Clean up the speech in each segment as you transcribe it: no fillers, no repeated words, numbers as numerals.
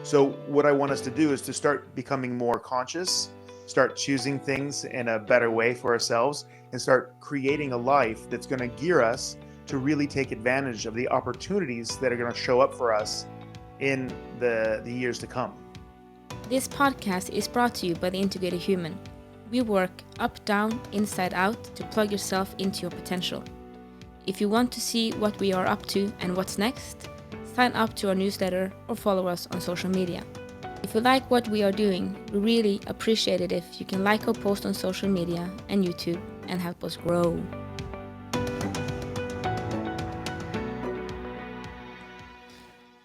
So what I want us to do is to start becoming more conscious, start choosing things in a better way for ourselves, and start creating a life that's going to gear us to really take advantage of the opportunities that are going to show up for us in the years to come. This podcast is brought to you by The Integrated Human. We work up, down, inside out to plug yourself into your potential. If you want to see what we are up to and what's next, sign up to our newsletter or follow us on social media. If you like what we are doing, we really appreciate it if you can like our post on social media and YouTube and help us grow.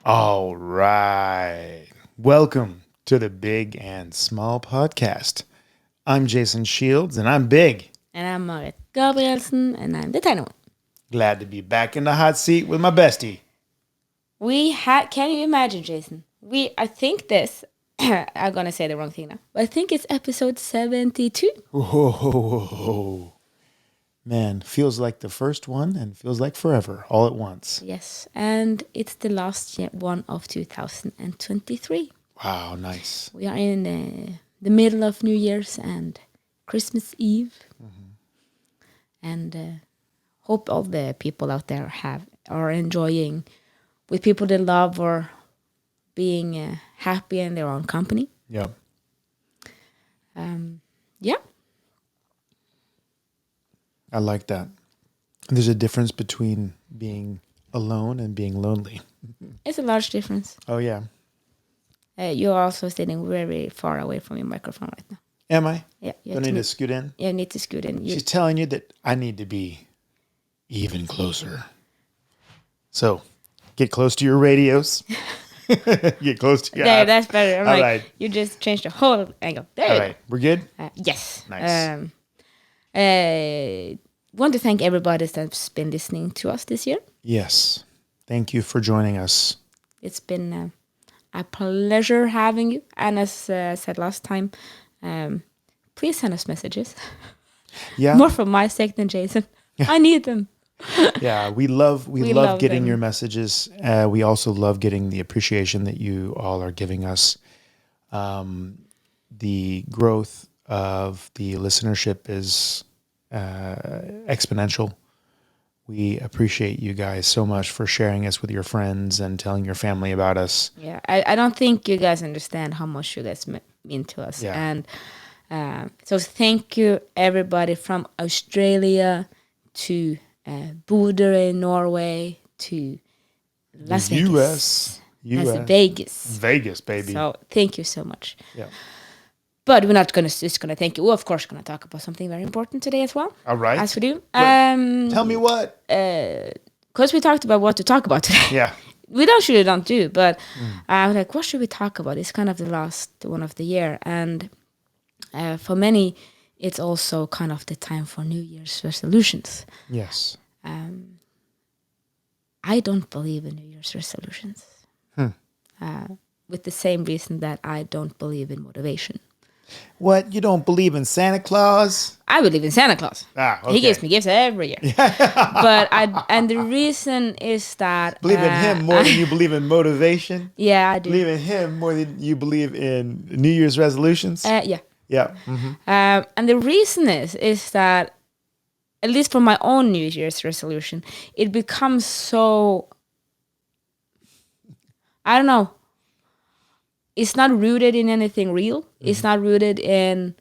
All right. Welcome to the Big and Small Podcast. I'm Jason Shields, and I'm big. And I'm Marit Gabrielsen, and I'm the tiny one. Glad to be back in the hot seat with my bestie. Can you imagine, Jason? I'm going to say the wrong thing now, but I think it's episode 72. Whoa. Man, feels like the first one and feels like forever all at once. Yes, and it's the last one of 2023. Wow, nice. We are in the middle of New Year's and Christmas Eve. Mm-hmm. And hope all the people out there are enjoying with people they love or being happy in their own company. Yeah. Yeah. I like that. There's a difference between being alone and being lonely. It's a large difference. Oh, yeah. You're also sitting very far away from your microphone right now. Am I? Yeah. Do I need to scoot in? Yeah, you need to scoot in. She's telling you that I need to be even closer. So, get close to your radios. Get close to your There, that's better. All right. You just changed the whole angle. There. All right. We're good? Yes. Nice. Want to thank everybody that's been listening to us this year. Yes. Thank you for joining us. It's been a pleasure having you. And as I said last time, please send us messages. Yeah. More for my sake than Jason. I need them. Yeah, we love getting them. your messages. We also love getting the appreciation that you all are giving us. The growth of the listenership is exponential. We appreciate you guys so much for sharing us with your friends and telling your family about us. Yeah, I don't think you guys understand how much you guys mean to us. Yeah. And so thank you, everybody from Australia to Bodø in Norway to Las Vegas. US. Vegas. Vegas, baby. So thank you so much. Yeah. But we're not just gonna thank you. We're of course gonna talk about something very important today as well. All right. As we do. Tell me what. Because we talked about what to talk about today. Yeah. We usually don't do, but I was like, what should we talk about? It's kind of the last one of the year, and for many, it's also kind of the time for New Year's resolutions. Yes. I don't believe in New Year's resolutions. With the same reason that I don't believe in motivation. What? You don't believe in Santa Claus? I believe in Santa Claus. Okay. He gives me gifts every year. And the reason is that Believe in him more than you believe in motivation? Yeah, I do. Believe in him more than you believe in New Year's resolutions? Yeah. Yeah. Mm-hmm. And the reason is that, at least for my own New Year's resolution, it becomes so, I don't know, it's not rooted in anything real. Mm-hmm. It's not rooted in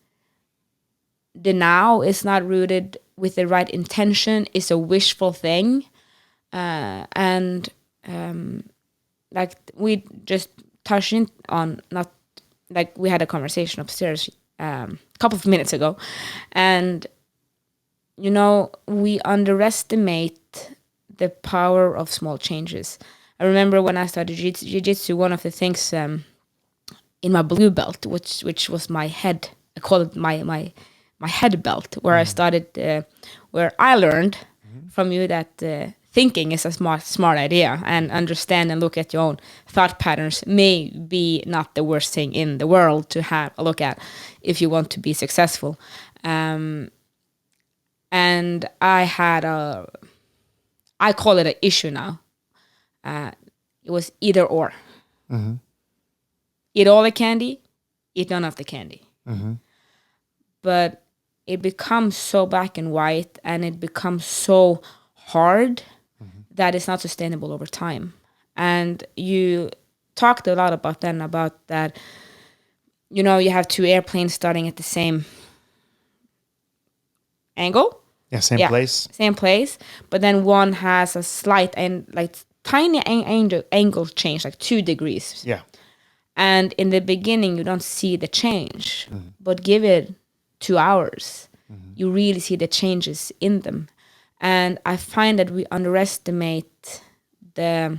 the now. It's not rooted with the right intention. It's a wishful thing. And like we just touched on, not like we had a conversation upstairs a couple of minutes ago. And, you know, we underestimate the power of small changes. I remember when I started jiu-jitsu, one of the things in my blue belt, which was my head, I call it my head belt, where I started, where I learned from you that thinking is a smart idea, and understand and look at your own thought patterns may be not the worst thing in the world to have a look at if you want to be successful. And I call it an issue now. It was either or. Mm-hmm. eat all the candy, eat none of the candy. But it becomes so black and white, and it becomes so hard that it's not sustainable over time. And you talked a lot about that, you know, you have two airplanes starting at the same angle. Yeah, same place. Same place. But then one has a slight and like tiny angle change, like 2 degrees. Yeah. And in the beginning, you don't see the change. But give it 2 hours, you really see the changes in them. And I find that we underestimate the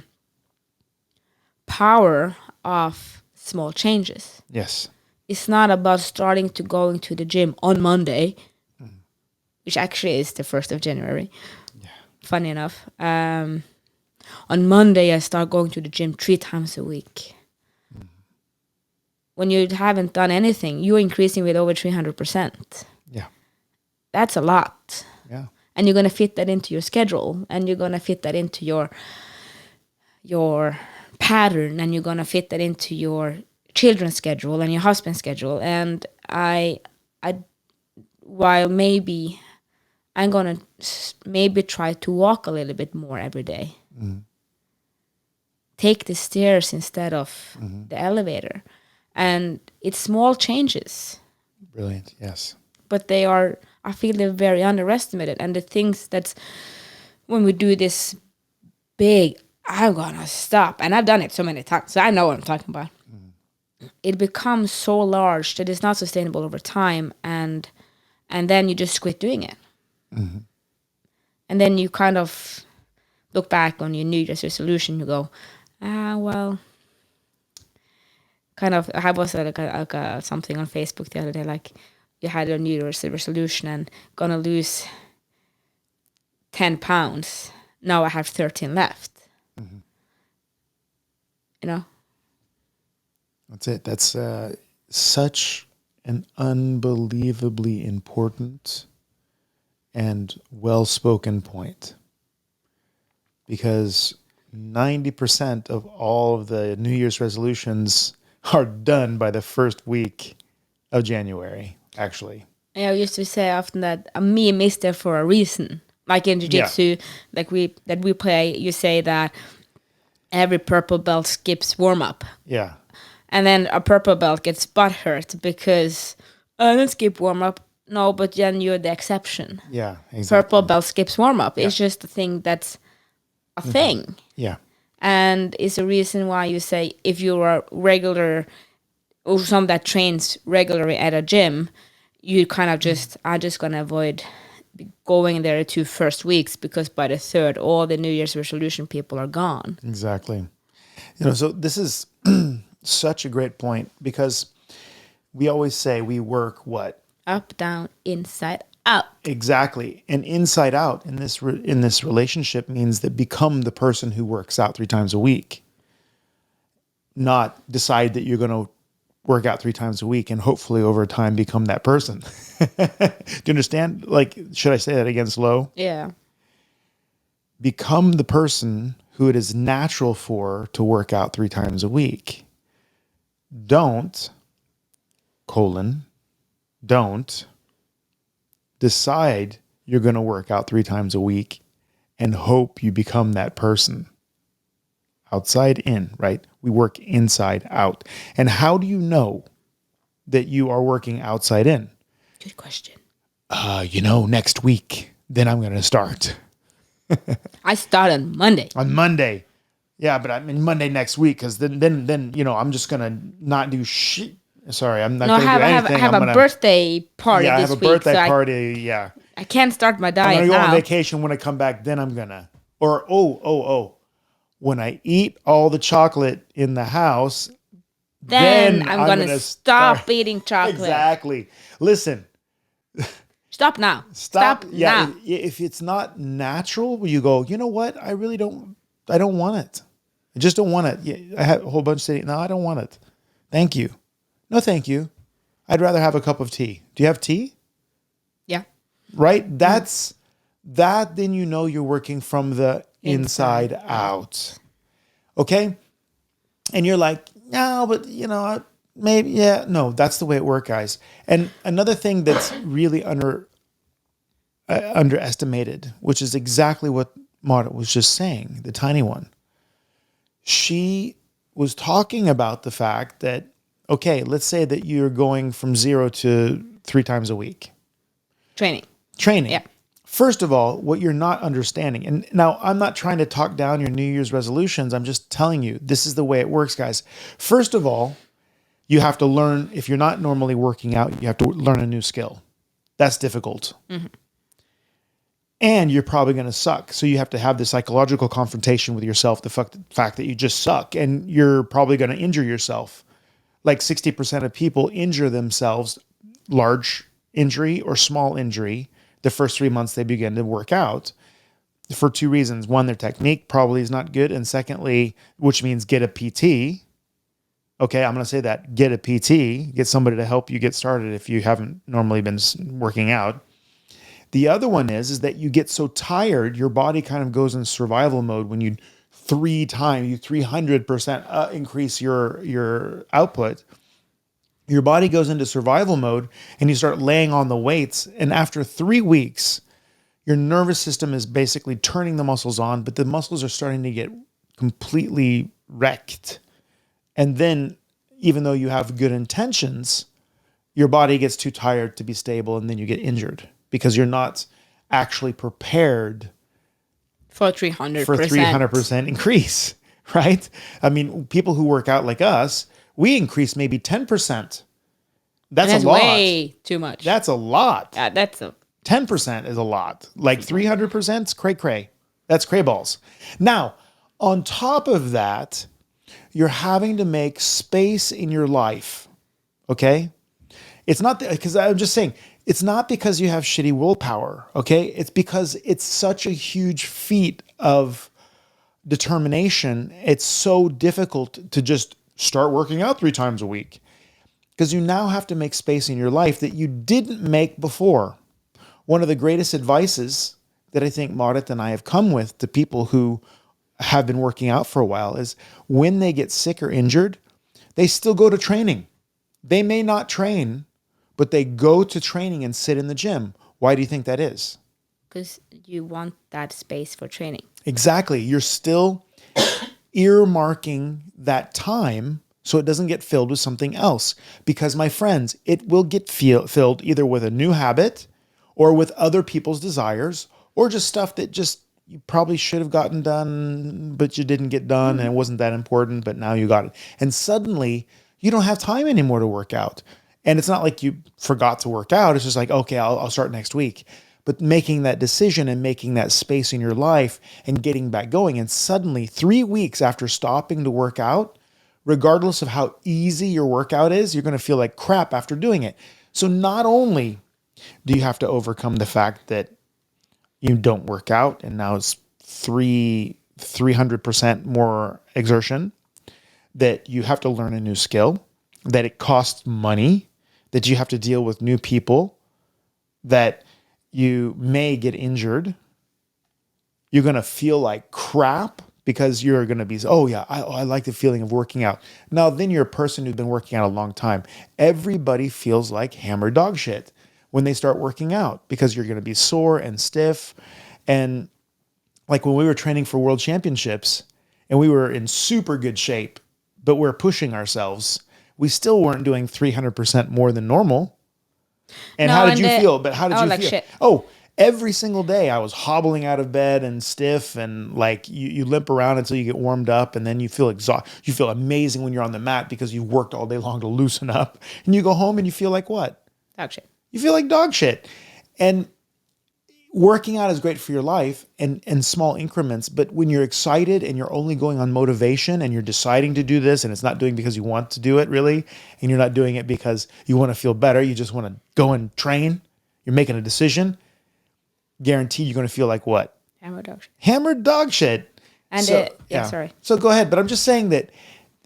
power of small changes. Yes. It's not about starting to going to the gym on Monday, which actually is the 1st of January. Yeah. Funny enough. On Monday, I start going to the gym 3 times a week. When you haven't done anything, you're increasing with over 300%. Yeah. That's a lot. Yeah. And you're going to fit that into your schedule, and you're going to fit that into your pattern, and you're going to fit that into your children's schedule and your husband's schedule. And while maybe I'm going to maybe try to walk a little bit more every day. Take the stairs instead of the elevator. And it's small changes. Brilliant. Yes. But I feel they're very underestimated. And the things that's, when we do this big, I'm going to stop. And I've done it so many times, so I know what I'm talking about. It becomes so large that it's not sustainable over time. And then you just quit doing it. And then you kind of look back on your New Year's resolution. You go, well, kind of. I was like something on Facebook the other day, like you had a New Year's resolution and gonna lose 10 pounds. Now I have 13 left. You know. That's it. That's such an unbelievably important and well-spoken point, because 90% of all of the New Year's resolutions are done by the first week of January, actually. I used to say often that a meme is there for a reason. Like in jiu-jitsu, like we play, you say that every purple belt skips warm-up. Yeah. And then a purple belt gets butthurt because, I don't skip warm-up. No, but then you're the exception. Yeah, exactly. Purple belt skips warm-up. It's just a thing that's a thing. Yeah. And it's a reason why you say if you're a regular, or some that trains regularly at a gym, you kind of I'm just going to avoid going there the 2 first weeks, because by the 3rd, all the New Year's resolution people are gone. Exactly. So this is such a great point, because we always say we work what? Up, down, inside, out. Exactly. And inside out in this relationship means that become the person who works out 3 times a week. Not decide that you're going to work out 3 times a week and hopefully over time become that person. Do you understand? Like, should I say that again slow? Yeah. Become the person who it is natural for to work out 3 times a week. Don't decide you're going to work out 3 times a week and hope you become that person. Outside in, right? We work inside out. And how do you know that you are working outside in? Good question. Next week, then I'm going to start. I start on Monday. On Monday. Yeah, but I mean Monday next week, because then I'm just going to not do shit. Sorry, I'm not going to do anything. I have a birthday party this week. Yeah, I have a birthday party, yeah. I can't start my diet now. I'm going to go on vacation. When I come back, then I'm going to. Or, when I eat all the chocolate in the house, then I'm going to stop eating chocolate. Exactly. Listen. Stop now. Stop now. If it's not natural, you go, you know what? I don't want it. I just don't want it. Yeah, I have a whole bunch saying, no, I don't want it. Thank you. No, thank you. I'd rather have a cup of tea. Do you have tea? Yeah. Right? That's then you know you're working from the inside out. Okay? And you're like, no, but maybe, yeah, no, that's the way it works, guys. And another thing that's really underestimated, which is exactly what Marit was just saying, the tiny one. She was talking about the fact that, okay, let's say that you're going from 0 to 3 times a week. Training. Training. Yeah. First of all, what you're not understanding, and now I'm not trying to talk down your New Year's resolutions. I'm just telling you, this is the way it works, guys. First of all, you have to learn, if you're not normally working out, you have to learn a new skill. That's difficult. And you're probably going to suck. So you have to have the psychological confrontation with yourself, the fact that you just suck, and you're probably going to injure yourself. Like 60% of people injure themselves, large injury or small injury, the first 3 months they begin to work out, for 2 reasons. One, their technique probably is not good. And secondly, which means get a PT. Okay, I'm going to say that. Get a PT. Get somebody to help you get started if you haven't normally been working out. The other one is that you get so tired, your body kind of goes in survival mode when you 300% increase your output. Your body goes into survival mode and you start laying on the weights. And after 3 weeks, your nervous system is basically turning the muscles on, but the muscles are starting to get completely wrecked. And then, even though you have good intentions, your body gets too tired to be stable, and then you get injured because you're not actually prepared For 300%. for 300% increase, right? I mean, people who work out like us, we increase maybe 10%. That's a lot. Way too much. That's a lot. That's a 10% is a lot. Like 300% is cray-cray. That's cray balls. Now, on top of that, you're having to make space in your life, okay? It's not because I'm just saying, it's not because you have shitty willpower, okay? It's because it's such a huge feat of determination. It's so difficult to just start working out 3 times a week because you now have to make space in your life that you didn't make before. One of the greatest advices that I think Marit and I have come with to people who have been working out for a while is when they get sick or injured, they still go to training. They may not train, but they go to training and sit in the gym. Why do you think that is? because you want that space for training. Exactly. You're still earmarking that time so it doesn't get filled with something else. Because, my friends, it will get filled either with a new habit or with other people's desires or just stuff that just you probably should have gotten done, but you didn't get done and it wasn't that important, but now you got it. And suddenly you don't have time anymore to work out. And it's not like you forgot to work out. It's just like, okay, I'll start next week. But making that decision and making that space in your life and getting back going. And suddenly 3 weeks after stopping to work out, regardless of how easy your workout is, you're going to feel like crap after doing it. So not only do you have to overcome the fact that you don't work out and now it's 300% more exertion, that you have to learn a new skill, that it costs money, that you have to deal with new people, that you may get injured. You're going to feel like crap because you're going to be, oh yeah, I like the feeling of working out. Now, then you're a person who's been working out a long time. Everybody feels like hammer dog shit when they start working out because you're going to be sore and stiff. And like when we were training for world championships and we were in super good shape, but we're pushing ourselves, we still weren't doing 300% more than normal. And how did you feel? But how did you feel? Shit. Oh, every single day I was hobbling out of bed and stiff and like you limp around until you get warmed up and then you feel exhausted. You feel amazing when you're on the mat because you worked all day long to loosen up. And you go home and you feel like what? Dog shit. You feel like dog shit. And working out is great for your life and small increments. But when you're excited and you're only going on motivation and you're deciding to do this and it's not doing because you want to do it really, and you're not doing it because you want to feel better, you just want to go and train, you're making a decision, guaranteed you're going to feel like what? Hammer dog shit. Hammered dog shit. And so, sorry. So go ahead. But I'm just saying that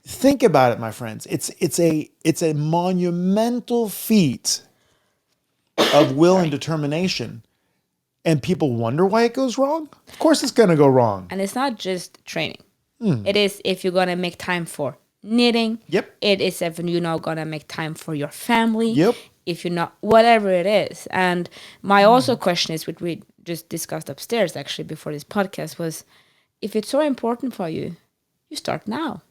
think about it, my friends. It's a monumental feat of will and determination. And people wonder why it goes wrong? Of course it's going to go wrong. And it's not just training. It is if you're going to make time for knitting. Yep. It is if you're not gonna make time for your family. Yep. If you're not, whatever it is. And my also question is, which we just discussed upstairs actually before this podcast, was if it's so important for you, you start now.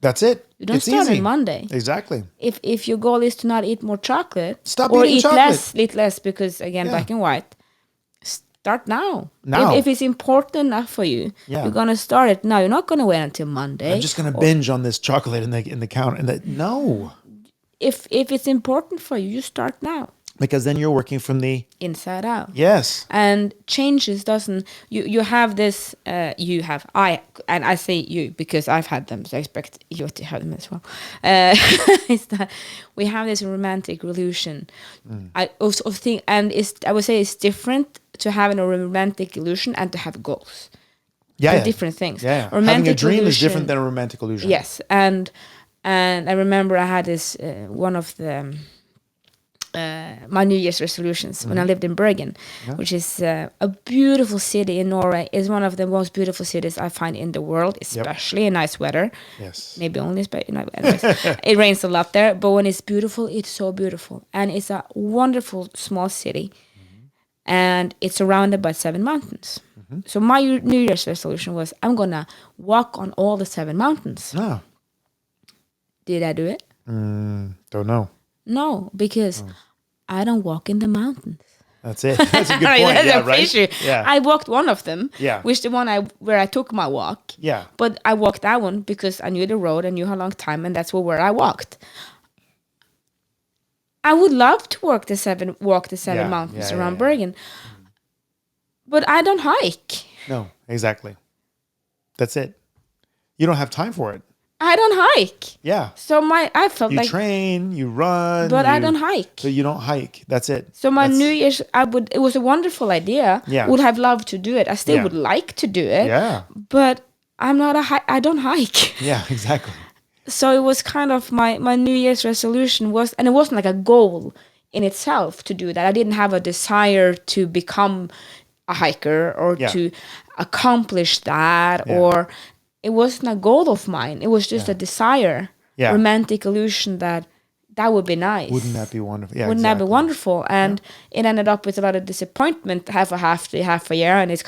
That's it. You don't It's start easy. on Monday. Exactly. If your goal is to not eat more chocolate, Stop or eating eat chocolate. eat less because again, Yeah. black and white. Start now. Now. If it's important enough for you, Yeah. you're gonna start it now. You're not gonna wait until Monday. I'm just gonna binge on this chocolate in the counter, and no, If it's important for you, you start now. because then you're working from the Inside out. yes. And changes doesn't you have this you have I say you because I've had them, so I expect you to have them as well. Is that we have this romantic illusion. I also think, and I would say it's different to have a romantic illusion and to have goals. Yeah, They're yeah. different things. Yeah, yeah. Having a Romantic dream is illusion- different than a romantic illusion. Yes, and I remember I had this one of the my New Year's resolutions when I lived in Bergen, which is a beautiful city in Norway. Is one of the most beautiful cities I find in the world, especially in nice weather. Yes. Maybe only anyways. It rains a lot there, but when it's beautiful, it's so beautiful, and it's a wonderful small city, and it's surrounded by 7 mountains. So my New Year's resolution was I'm gonna walk on all the 7 mountains. No. Did I do it? Don't know. No, because I don't walk in the mountains. That's it. That's a good point. That's Yeah, a right. issue. Yeah. I walked one of them, Yeah. which the one where I took my walk. Yeah. But I walked that one because I knew the road, I knew how long time, and that's where I walked. I would love to walk the 7 Yeah, mountains yeah, around yeah. Bergen, but I don't hike. No, exactly. That's it. You don't have time for it. I don't hike. Yeah. So I felt You like, train, you run. but I don't hike. So you don't hike. That's it. So my That's- New Year's, it was a wonderful idea. Yeah. Would have loved to do it. I still Yeah. would like to do it. Yeah. But I'm not I don't hike. Yeah, exactly. So it was kind of my New Year's resolution was, and it wasn't like a goal in itself to do that. I didn't have a desire to become a hiker or Yeah. to accomplish that, Yeah. or it wasn't a goal of mine. It was just a desire, Yeah. romantic illusion that would be nice. Wouldn't that be wonderful? Yeah, Wouldn't that be exactly. wonderful? And it ended up with a lot of disappointment, half a year, and it's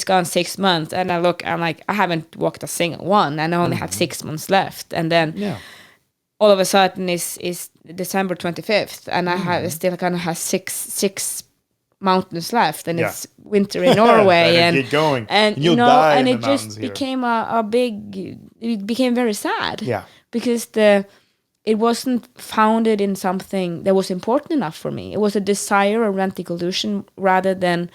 gone 6 months. And I'm like, I haven't walked a single one, and I only have 6 months left. And then Yeah. all of a sudden is December 25th, and I still kind of have six mountains left, and Yeah. it's winter in Norway, Better and get going. and You'll die and in it the just mountains here. became it became very sad. Yeah. Because it wasn't founded in something that was important enough for me. It was a desire, a romantic illusion, rather than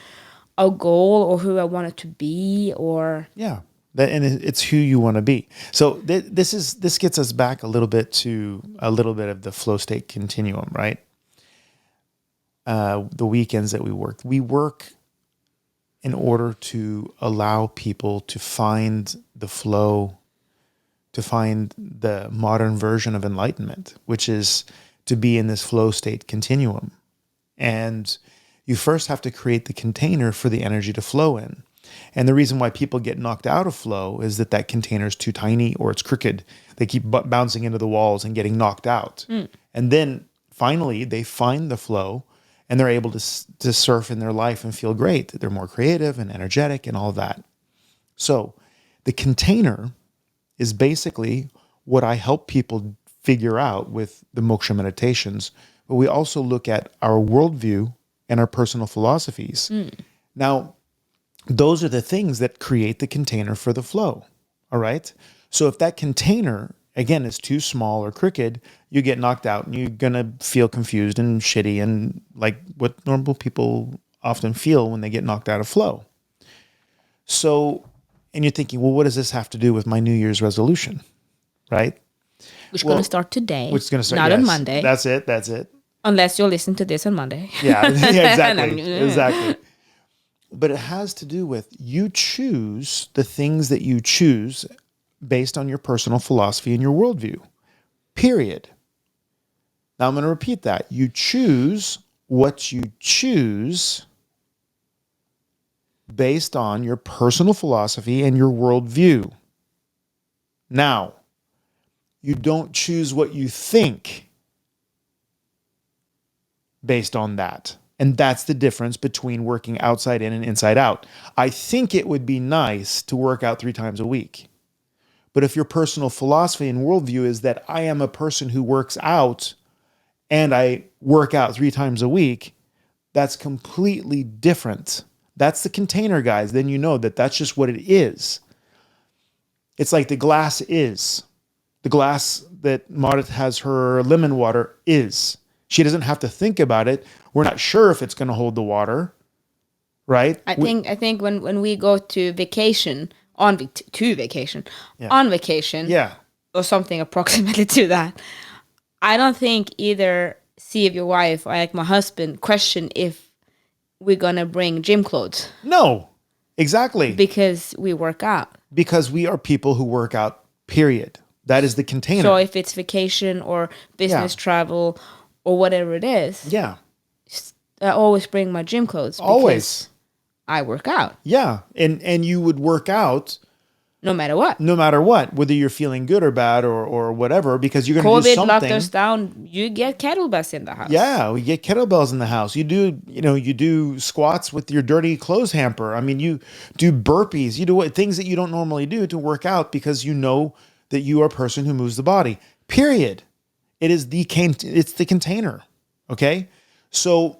a goal or who I wanted to be, or Yeah. And it's who you want to be. So this gets us back a little bit to a little bit of the flow state continuum, right? The weekends that we work in order to allow people to find the flow, to find the modern version of enlightenment, which is to be in this flow state continuum. And you first have to create the container for the energy to flow in. And the reason why people get knocked out of flow is that container is too tiny or it's crooked. They keep bouncing into the walls and getting knocked out. And then finally they find the flow and they're able to surf in their life and feel great. They're more creative and energetic and all that. So the container is basically what I help people figure out with the moksha meditations. But we also look at our worldview and our personal philosophies. Now, those are the things that create the container for the flow. All right. So if that container, again, is too small or crooked, you get knocked out and you're going to feel confused and shitty and like what normal people often feel when they get knocked out of flow. So, and you're thinking, well, what does this have to do with my New Year's resolution? Right? which is Well, going to start today, Which is going to start not on yes, Monday, That's it. unless you'll listen to this on Monday. Yeah, yeah, exactly. Yeah. Exactly. But it has to do with you choose the things that you choose based on your personal philosophy and your worldview. Period. Now I'm going to repeat that. You choose what you choose based on your personal philosophy and your worldview. Now, You don't choose what you think based on that. And that's the difference between working outside in and inside out. I think it would be nice to work out 3 times a week. But if your personal philosophy and worldview is that I am a person who works out and I work out 3 times a week, that's completely different. That's the container, guys. Then you know that that's just what it is. It's like the glass is. The glass that Marit has her lemon water is. She doesn't have to think about it. We're not sure if it's going to hold the water, right? I think when we go to vacation, on vacation, Yeah. or something approximately to that, I don't think either Steve, your wife, or like my husband, question if we're going to bring gym clothes. No, exactly. Because we work out. Because we are people who work out, period. That is the container. So if it's vacation or business travel or whatever it is, yeah, I always bring my gym clothes. Always. I work out. Yeah, and you would work out no matter what. No matter what, whether you're feeling good or bad or whatever, because you're going to do something. COVID locked us down. You get kettlebells in the house. Yeah, we get kettlebells in the house. You do squats with your dirty clothes hamper. I mean, you do burpees. You do things that you don't normally do to work out because you know that you are a person who moves the body. Period. It's the container. Okay? So,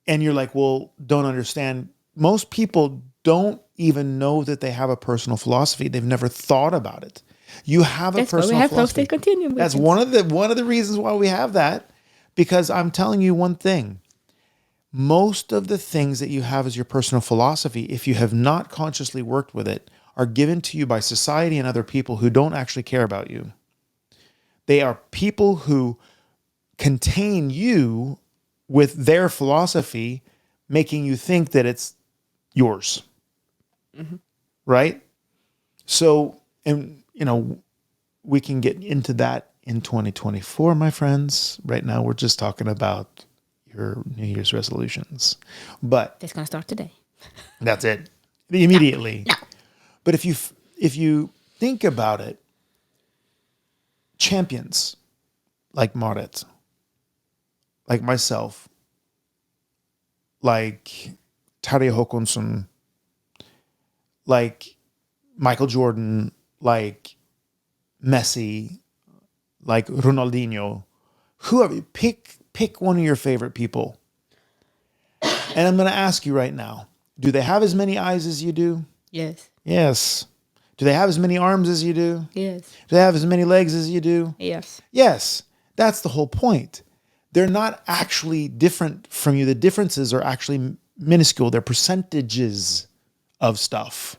and you're like, well, don't understand. Most people don't even know that they have a personal philosophy. They've never thought about it. You have a personal philosophy. That's why we have Posted Continuum. That's one of the reasons why we have that. Because I'm telling you one thing. Most of the things that you have as your personal philosophy, if you have not consciously worked with it, are given to you by society and other people who don't actually care about you. They are people who contain you with their philosophy, making you think that it's yours. Mm-hmm. Right? So, and we can get into that in 2024, my friends. Right now, we're just talking about your New Year's resolutions. But it's going to start today. That's it. Immediately. No. But if you think about it, champions like Marit, like myself, like Terje Håkansson, like Michael Jordan, like Messi, like Ronaldinho, whoever, pick one of your favorite people. And I'm going to ask you right now, do they have as many eyes as you do? Yes. Yes. Do they have as many arms as you do? Yes. Do they have as many legs as you do? Yes. Yes. That's the whole point. They're not actually different from you. The differences are actually minuscule. They're percentages of stuff.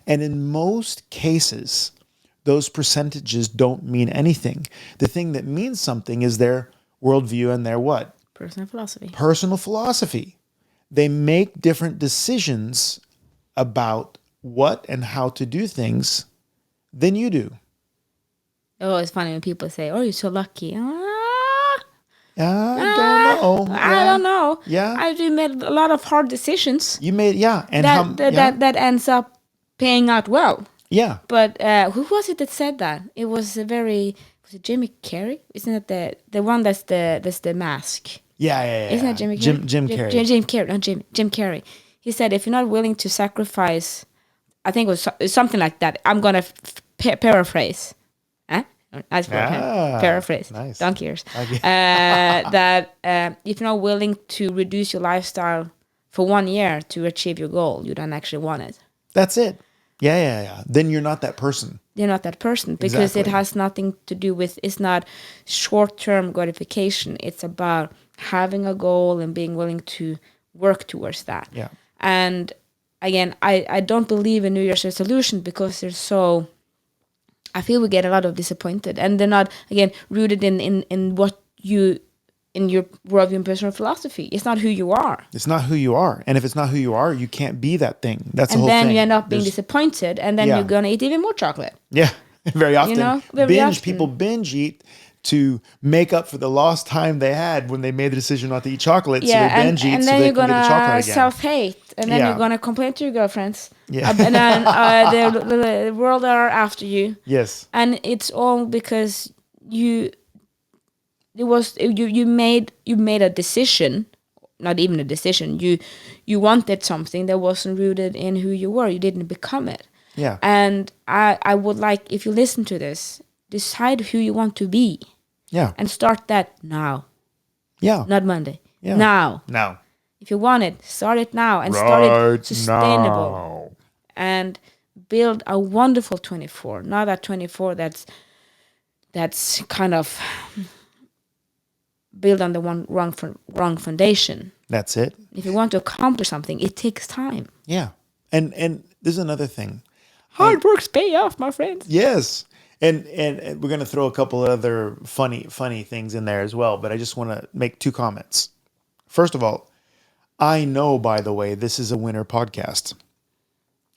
And in most cases, those percentages don't mean anything. The thing that means something is their worldview and their what? Personal philosophy. Personal philosophy. They make different decisions about what and how to do things than you do. Oh, it's funny when people say, "Oh, you're so lucky." I don't know. I don't know. Yeah. I made a lot of hard decisions. You made, yeah. And that ends up paying out well. Yeah. But who was it that said that? It was was it Jimmy Carrey? Isn't it the one that's the mask? Yeah. Isn't that Jimmy Carrey? Jim Carrey. Jim Carrey, not Jim Carrey. He said, if you're not willing to sacrifice, I think it was something like that. I'm going to paraphrase. As paraphrase. Nice. Donkey ears. That if you're not willing to reduce your lifestyle for 1 year to achieve your goal, you don't actually want it. That's it. Yeah. Then you're not that person. You're not that person because it has nothing to do with, it's not short-term gratification. It's about having a goal and being willing to work towards that. Yeah. And again, I don't believe in New Year's resolution because they're so, I feel we get a lot of disappointed and they're not, again, rooted in what you, in your worldview and personal philosophy. It's not who you are. It's not who you are. And if it's not who you are, you can't be that thing. That's the whole thing. And then you end up being disappointed and then you're going to eat even more chocolate. Yeah, very often. Very often. People binge eat to make up for the lost time they had when they made the decision not to eat chocolate. So Yeah, they binge eat and so then they you're can get the chocolate gonna again. self-hate, and then Yeah. you're gonna complain to your girlfriends. Yeah. And then the world are after you, Yes. and it's all because you made a decision, not even a decision. You wanted something that wasn't rooted in who you were. You didn't become it. Yeah. And I would like, if you listen to this, decide who you want to be Yeah. and start that now, Yeah. not Monday. Yeah. Now. Now. If you want it, start it now and start it sustainable and build a wonderful 24. Not a 24 that's kind of built on the wrong foundation. That's it. If you want to accomplish something, it takes time. Yeah. And there's another thing. Hard works pay off, my friends. Yes. And we're going to throw a couple of other funny things in there as well, but I just want to make two comments. First of all, I know, by the way, this is a winner podcast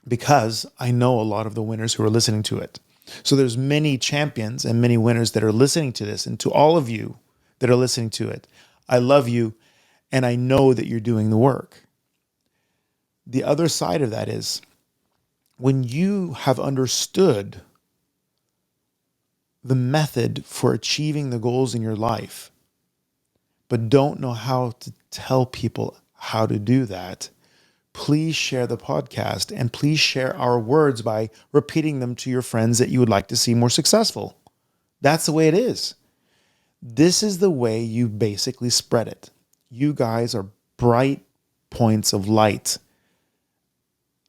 because I know a lot of the winners who are listening to it. So there's many champions and many winners that are listening to this. And to all of you that are listening to it, I love you and I know that you're doing the work. The other side of that is when you have understood the method for achieving the goals in your life, but don't know how to tell people how to do that, please share the podcast and please share our words by repeating them to your friends that you would like to see more successful. That's the way it is. This is the way you basically spread it. You guys are bright points of light.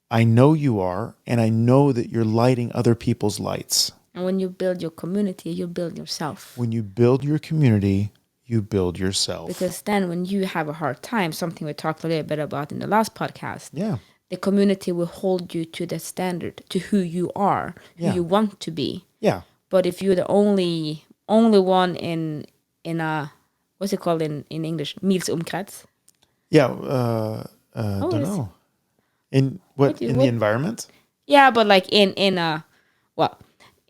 I know you are, and I know that you're lighting other people's lights. And when you build your community, you build yourself. When you build your community, you build yourself. Because then when you have a hard time, something we talked a little bit about in the last podcast, Yeah. the community will hold you to the standard, to who you are, Yeah. who you want to be. Yeah. But if you're the only one in a, what's it called in English? Milsomkrets? Yeah. Oh, Don't is- know. In what? In the environment? Yeah, but like in a, well,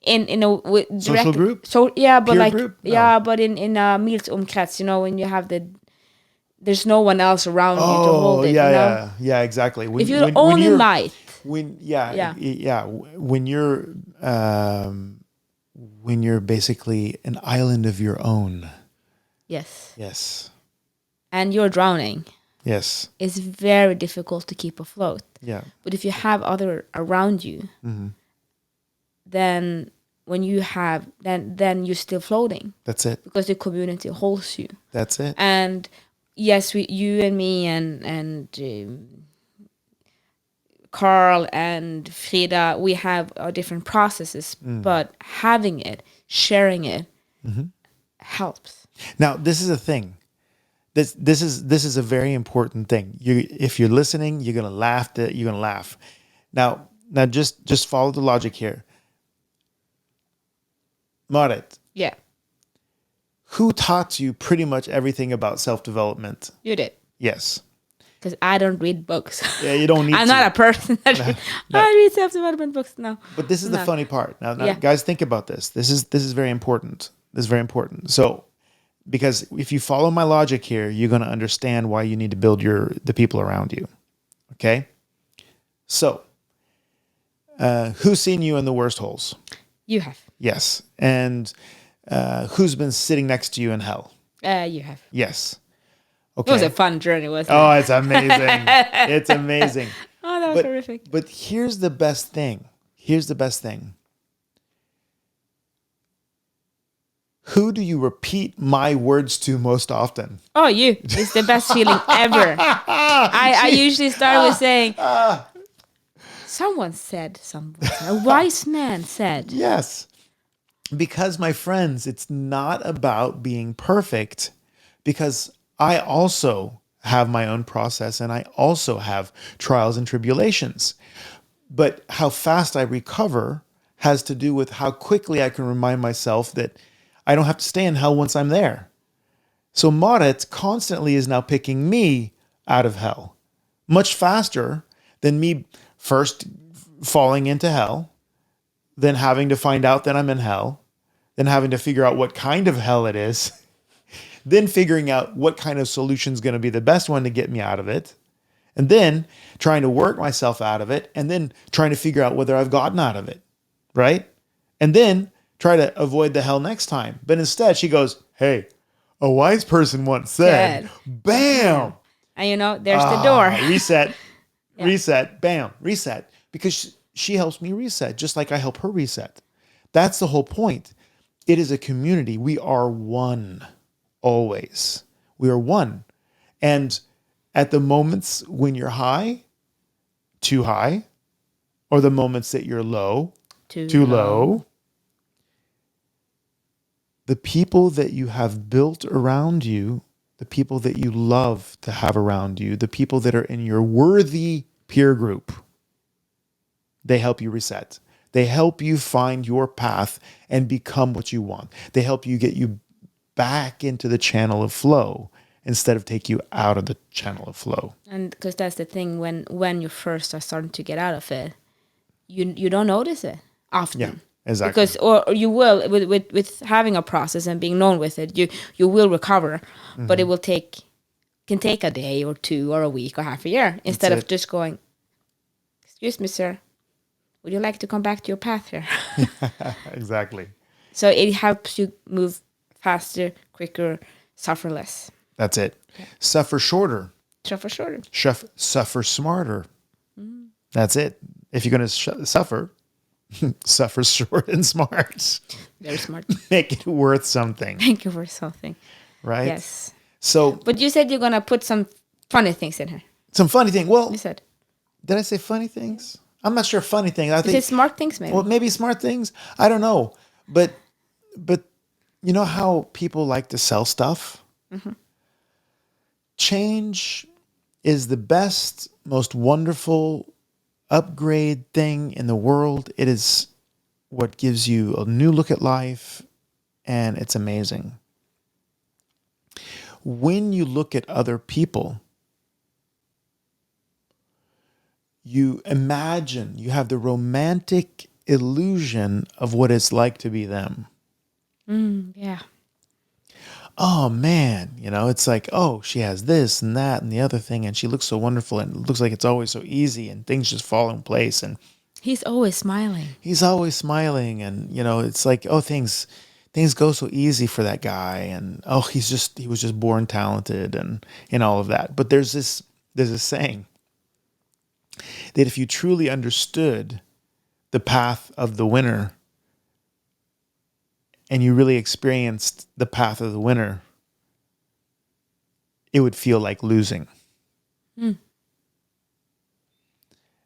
in a Social group? So yeah, but Peer like group? No. yeah, but in a milsomkrets, you know, when you have there's no one else around you to hold it. yeah, you know? yeah, exactly. When, If you're the only light, when Yeah. when you're basically an island of your own. yes, Yes. and you're drowning, Yes. it's very difficult to keep afloat. Yeah. But if you have other around you, then when you have then you're still floating That's it. because the community holds you. That's it. And yes, you and me and Carl and Frida, we have our different processes, but having it, sharing it, helps. Now, this is a thing. This is a very important thing. If you're listening, you're gonna laugh. You're gonna laugh. Now just follow the logic here. Marit, Yeah, who taught you pretty much everything about self-development? you did. Yes. Because I don't read books. Yeah, you don't need I'm to. not a person that I read self-development books. No. But this is the funny part. Now, Yeah. guys, think about this. This is very important. This is very important. So, because if you follow my logic here, you're going to understand why you need to build the people around you. Okay? So, who's seen you in the worst holes? You have. Yes. And who's been sitting next to you in hell? You have. Yes. It Okay. was a fun journey, wasn't Oh, it? it's amazing. It's amazing. Oh, that was horrific. But here's the best thing. Here's the best thing. Who do you repeat my words to most often? Oh, you. It's the best feeling ever. I usually start with saying, someone said, a wise man said. Yes. Because, my friends, it's not about being perfect, because I also have my own process and I also have trials and tribulations. But how fast I recover has to do with how quickly I can remind myself that I don't have to stay in hell once I'm there. So Marit constantly is now picking me out of hell much faster than me first falling into hell, then having to find out that I'm in hell, then having to figure out what kind of hell it is, then figuring out what kind of solution is going to be the best one to get me out of it, and then trying to work myself out of it, and then trying to figure out whether I've gotten out of it, right? And then try to avoid the hell next time. But instead, she goes, hey, a wise person once said, bam! And you know, there's the door. Reset, reset, bam, reset. Because she helps me reset, just like I help her reset. That's the whole point. It is a community. We are one, always. We are one. And at the moments when you're high, too high, or the moments that you're low, too low, the people that you have built around you, the people that you love to have around you, the people that are in your worthy peer group, they help you reset. They help you find your path and become what you want. They help you get you back into the channel of flow instead of take you out of the channel of flow. And because that's the thing, when you first are starting to get out of it, you don't notice it often. Yeah, exactly. Because or you will with having a process and being known with it, you will recover, but it can take a day or two or a week or half a year instead of just going, excuse me, sir, would you like to come back to your path here? Exactly. So it helps you move faster, quicker, suffer less. That's it. Yeah. Suffer shorter. Suffer shorter. Suffer smarter. That's it. If you're going to suffer, suffer short and smart. Very smart. Make it worth something. Make it worth something. Right? Yes. So, but you said you're going to put some funny things in here. Some funny things. Well, you said. Did I say funny things? I'm not sure funny things. I think smart things, maybe. Well, maybe smart things. I don't know. But you know how people like to sell stuff? Mm-hmm. Change is the best, most wonderful upgrade thing in the world. It is what gives you a new look at life, and it's amazing. When you look at other people, you imagine, you have the romantic illusion of what it's like to be them. Yeah. Oh man, it's like, oh, she has this and that and the other thing, and she looks so wonderful, and it looks like it's always so easy, and things just fall in place, and he's always smiling. And it's like, oh, things go so easy for that guy, and oh, he was just born talented, and all of that. But there's this saying that if you truly understood the path of the winner, and you really experienced the path of the winner, it would feel like losing.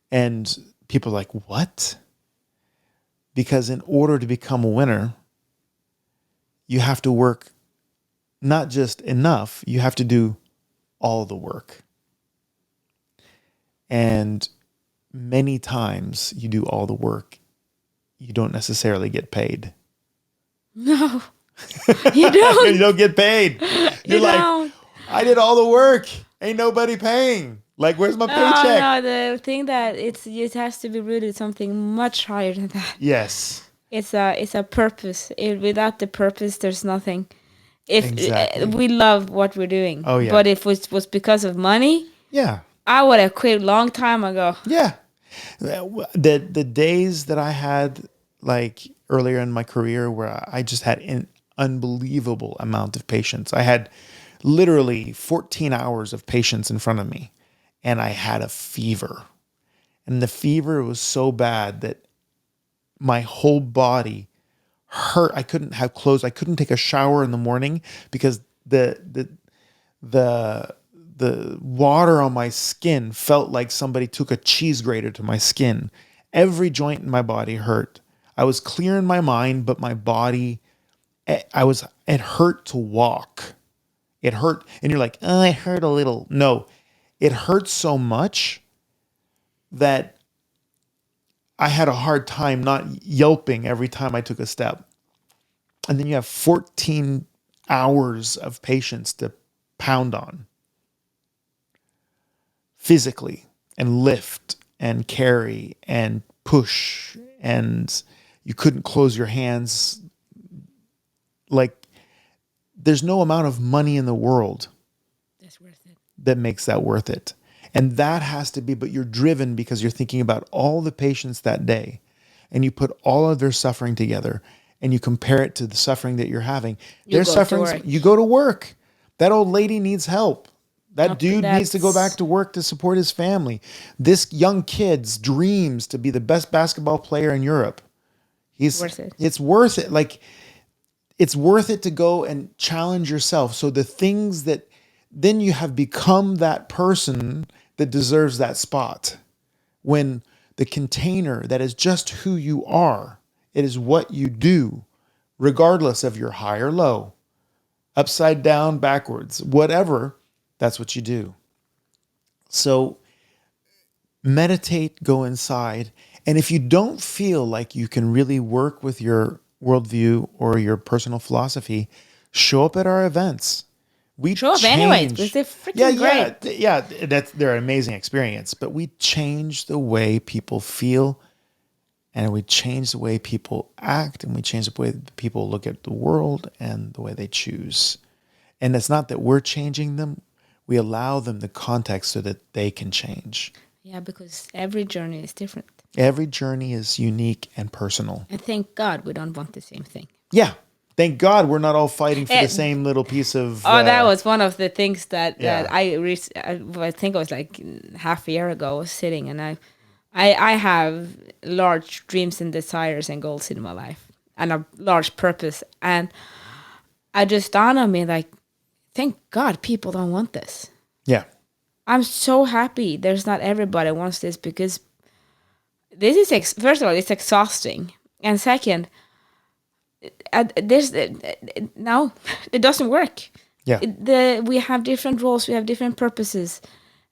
And people are like, what? Because in order to become a winner, you have to work not just enough, you have to do all the work. And many times you do all the work, you don't necessarily get paid. No, you don't. You don't get paid. You're like, I did all the work. Ain't nobody paying. Like, where's my paycheck? No, the thing that it has to be rooted something much higher than that. Yes. It's a purpose. Without the purpose, there's nothing. Exactly. We love what we're doing. Oh yeah. But if it was because of money, yeah, I would have quit a long time ago. Yeah. The days that I had, like, earlier in my career where I just had an unbelievable amount of patience. I had literally 14 hours of patience in front of me, and I had a fever. And the fever was so bad that my whole body hurt. I couldn't have clothes. I couldn't take a shower in the morning because the water on my skin felt like somebody took a cheese grater to my skin. Every joint in my body hurt. I was clear in my mind, but my body, it hurt to walk. It hurt. And you're like, oh, it hurt a little. No, it hurt so much that I had a hard time not yelping every time I took a step. And then you have 14 hours of patience to pound on physically and lift and carry and push, and you couldn't close your hands Like, there's no amount of money in the world That's worth it. that makes that worth it. And that has to be, but you're driven because you're thinking about all the patients that day, and you put all of their suffering together and you compare it to the suffering that you're having. Their go to sufferings, work. you go to work. That old lady needs help. That Up- dude needs to go that's- back to work to support his family. This young kid's dreams to be the best basketball player in Europe. Worth it. It's worth it. Like, it's worth it to go and challenge yourself. So the things that then you have become that person that deserves that spot. When the container that is just who you are, it is what you do, regardless of your high or low, upside down, backwards, whatever, that's what you do. So meditate, go inside. And if you don't feel like you can really work with your worldview or your personal philosophy, show up at our events. We Show up anyways, because they're freaking great. Yeah, they're an amazing experience. But we change the way people feel, and we change the way people act, and we change the way people look at the world and the way they choose. And it's not that we're changing them; we allow them the context so that they can change. Yeah, because every journey is different. Every journey is unique and personal. And thank God we don't want the same thing. Yeah. Thank God we're not all fighting for the same little piece of... that was one of the things that Yeah. I think it was like half a year ago. I was sitting and I have large dreams and desires and goals in my life and a large purpose. And I just dawned on me like, thank God people don't want this. Yeah. I'm so happy there's not everybody wants this, because this is, first of all, it's exhausting. And second, no, it doesn't work. Yeah. We have different roles, we have different purposes,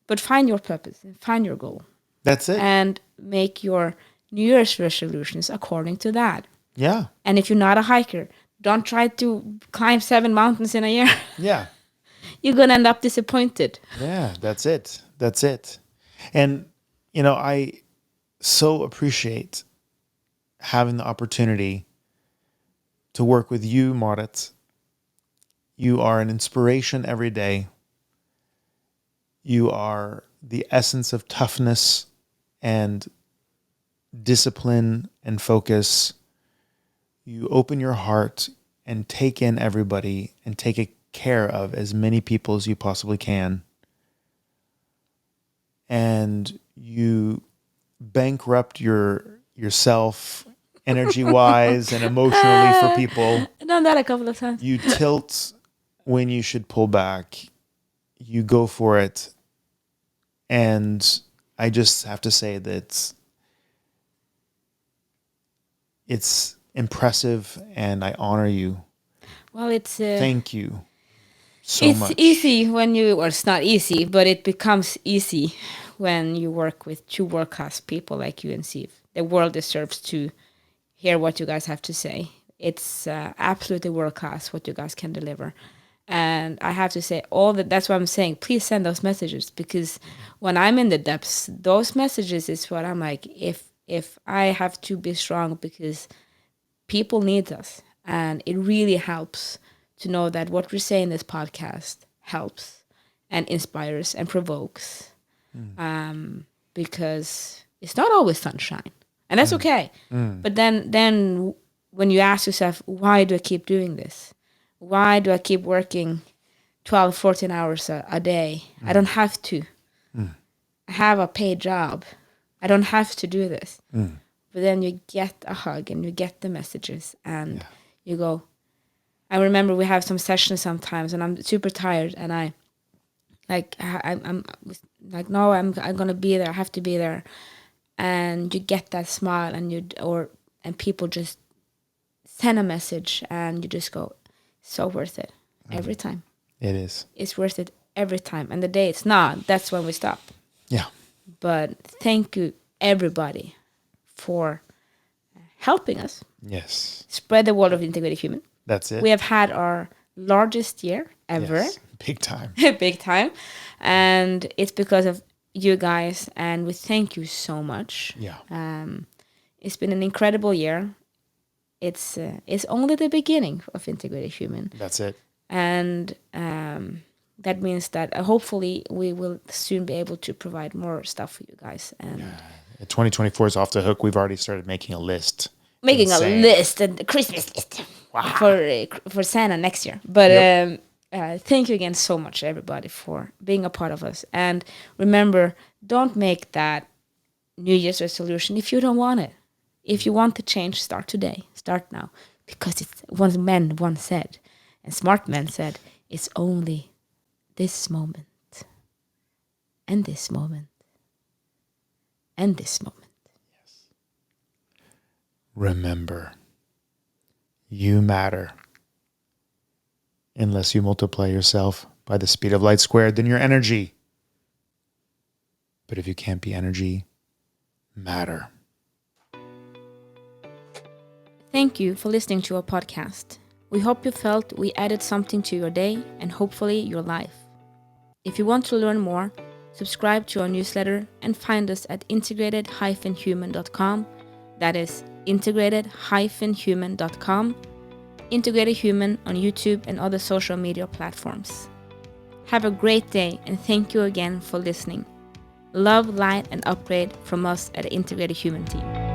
but find your purpose and find your goal That's it. and make your New Year's resolutions according to that. Yeah. And if you're not a hiker, don't try to climb 7 mountains in a year. Yeah. You're going to end up disappointed. Yeah. That's it. That's it. And, you know, I so appreciate having the opportunity to work with you, Marit. You are an inspiration every day. You are the essence of toughness and discipline and focus. You open your heart and take in everybody and take care of as many people as you possibly can. And you bankrupt yourself energy-wise and emotionally for people. I've done that a couple of times. You tilt when you should pull back. You go for it. And I just have to say that it's impressive, and I honor you. Well, it's Thank you so much. It's easy when you, or it's not easy, but it becomes easy when you work with two world-class people like you and Steve. The world deserves to hear what you guys have to say. It's absolutely world-class what you guys can deliver. And I have to say, that's what I'm saying. Please send those messages, because when I'm in the depths, those messages is what I'm like, if I have to be strong, because people need us. And it really helps to know that what we say in this podcast helps and inspires and provokes. Because it's not always sunshine. And that's okay. But then when you ask yourself, why do I keep doing this? Why do I keep working 12, 14 hours a day? I don't have to. I have a paid job. I don't have to do this. But then you get a hug and you get the messages and you go. I remember we have some sessions sometimes and I'm super tired and I'm like, no, I'm gonna be there. I have to be there. And you get that smile and people just send a message and you just go, so worth it every time. It is. It's worth it every time. And the day it's not, that's when we stop. Yeah. But thank you, everybody, for helping us. Yes. Spread the word of integrated human. That's it. We have had our largest year ever. Yes. Big time. Big time. And it's because of you guys. And we thank you so much. Yeah. It's been an incredible year. it's only the beginning of integrated human. That's it. And that means that hopefully we will soon be able to provide more stuff for you guys, and 2024 is off the hook. We've already started making a list. making Insane. a list, a Christmas list for Santa next year. But Yep. thank you again so much, everybody, for being a part of us. And remember, don't make that New Year's resolution if you don't want it. If you want to change, start today. Start now. Because it's one man once said, and smart men said, it's only this moment, and this moment, and this moment. Remember, you matter. Unless you multiply yourself by the speed of light squared, then you're energy. But if you can't be energy, matter. Thank you for listening to our podcast. We hope you felt we added something to your day and hopefully your life. If you want to learn more, subscribe to our newsletter and find us at integrated-human.com. That is integrated-human.com. Integrated Human on YouTube and other social media platforms. Have a great day and thank you again for listening. Love, light, and upgrade from us at the Integrated Human team.